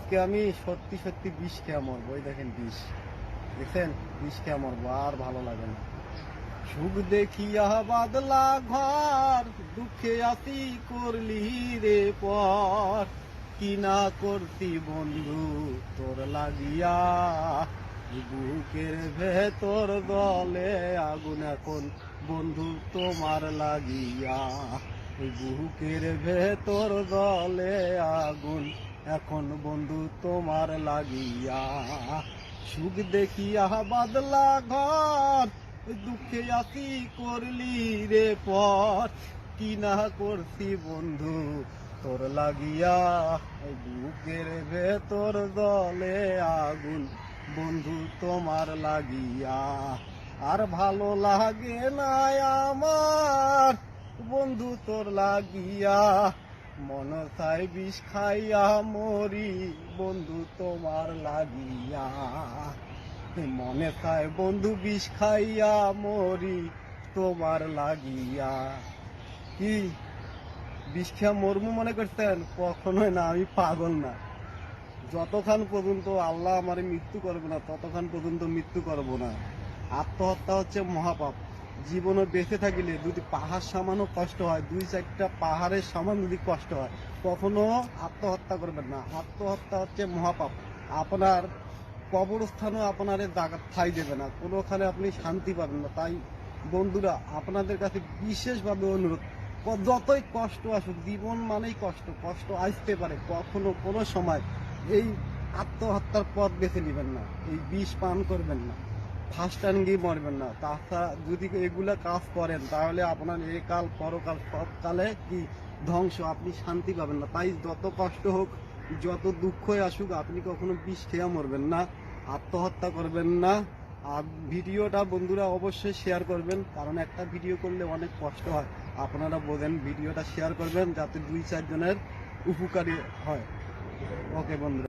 আজকে আমি সত্যি সত্যি বিষ খেয়ে মরবো। ওই দেখেন বিষ, দেখছেন, বিষ খেয়ে মরবো, আর ভালো লাগে না। সুখ দেখিয়া বাদলা ঘর, দুঃখে আসি করলি রে পর, কি না করতি বন্ধু তোর লাগিয়া, বুকের ভেতর দলে আগুন এখন বন্ধু তোমার লাগিয়া, বুকের ভেতর দলে আগুন এখন বন্ধু তোমার লাগিয়া। সুখ দেখিয়া বাদলা ঘর, দুঃখে আসি করলি রে পর, কি না করছি বন্ধু তোর লাগিয়া, বুকের ভেতর দলে আগুন বন্ধু তোমার লাগিয়া। আর ভালো লাগে না আমার বন্ধু তোর লাগিয়া, মন চাই বিষ খাইয়া মরি বন্ধু তোমার লাগিয়া, মনে চায় বন্ধু বিষ খাইয়া মরি তোমার লাগিয়া। কি বিষ খেয়া মরমু মনে করতেন? কখনোই না, আমি পাগল না। যতক্ষণ পর্যন্ত আল্লাহ আমার মৃত্যু করবে না ততক্ষণ পর্যন্ত মৃত্যু করব না। আত্মহত্যা হচ্ছে মহাপাপ। জীবনে বেঁচে থাকিলে যদি পাহাড় সামান্য কষ্ট হয়, 2-4টা পাহাড়ের সমান যদি কষ্ট হয়, কখনো আত্মহত্যা করবেন না। আত্মহত্যা হচ্ছে মহাপাপ। আপনার কবরস্থানও আপনার জায়গা ঠাঁই দেবে না, কোনোখানে আপনি শান্তি পাবেন না। তাই বন্ধুরা, আপনাদের কাছে বিশেষভাবে অনুরোধ, যতই কষ্ট আসুক, জীবন মানেই কষ্ট, কষ্ট আসতে পারে, কখনো কোনো সময় এই আত্মহত্যার পথ বেছে নেবেন না, এই বিষ পান করবেন না, ফার্স্ট টাইম গিয়ে মরবেন না। তাছাড়া যদি এগুলা কাজ করেন তাহলে আপনার একাল পরকাল সব কালে কি ধ্বংস, আপনি শান্তি পাবেন না। তাই যত কষ্ট হোক, যত দুঃখই আসুক, আপনি কখনো বিষ খেয়ে মরবেন না, আত্মহত্যা করবেন না। আর ভিডিওটা বন্ধুরা অবশ্যই শেয়ার করবেন, কারণ একটা ভিডিও করলে অনেক কষ্ট হয়, আপনারা বোঝেন। ভিডিওটা শেয়ার করবেন যাতে 2-4 জনের উপকারী হয়। ওকে বন্ধুরা।